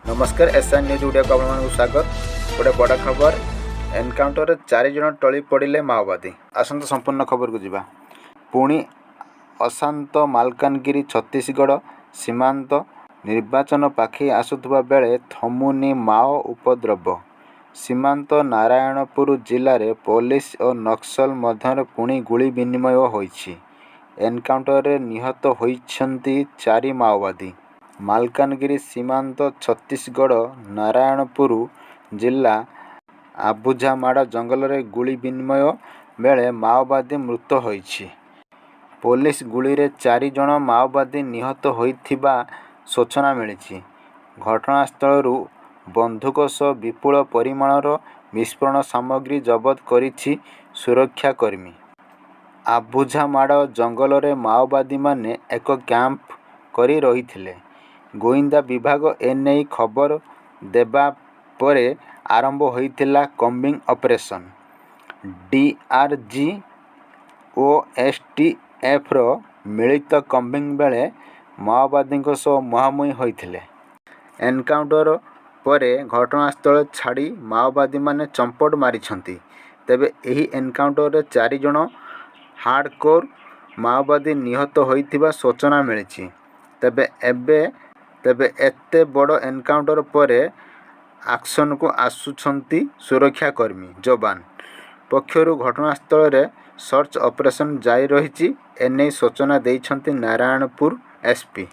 नमस्कार SR news Odia को आपको स्वागत। गोटे बड़ा खबर एनकाउंटर 4 जन टली पड़े माओवादी। आसंत संपूर्ण खबर को जीवा। पुणी अशांत मालकानगिरी छत्तीसगढ़ सीमांत निर्वाचन पाखे आसुवा बेले थमुनी माओ उपद्रव। सीमांत नारायणपुर जिले में पुलिस और नक्सल मध्य पुणी गुली विनिमय होइछि। एनकाउंटर निहत होइछन्ति 4 माओवादी। मालकानगिरी सीमांत छत्तीसगढ़ नारायणपुर जिला आबुझामाड़ जंगल में गुली विनिमय बेले माओवादी मृत होइछि। पुलिस गुली रे 4 जन माओवादी निहत होइथिबा सूचना मिली। घटनास्थल बंधुक सह विपुल परिमाणर विस्फोरण सामग्री जबत करिछि सुरक्षाकर्मी। आबुझामाड़ जंगल में माओवादी माने एक कैंप करी रहिथिले। गोइंदा विभाग एने खबर देबा परे आरंभ होइथिला कम्बिंग ऑपरेशन। डीआरजी और एसटीएफ रो मिलित कम्बिंग बेले माओवादी सह मुहांमुही होइथिले। एनकाउंटर परे घटनास्थल छाड़ी माओवादी माने चंपट मारिछंती। तेबे एही एनकाउंटर रे 4 जन हार्डकोर माओवादी निहत होइथिबा सूचना मिली। तेबे एते बड़ एनकाउंटर परे एक्शन को आसुछंती सुरक्षाकर्मी। जवान पक्षरु घटनास्थल रे सर्च ऑपरेशन जारी रही। एने सूचना देइछंती नारायणपुर एसपी।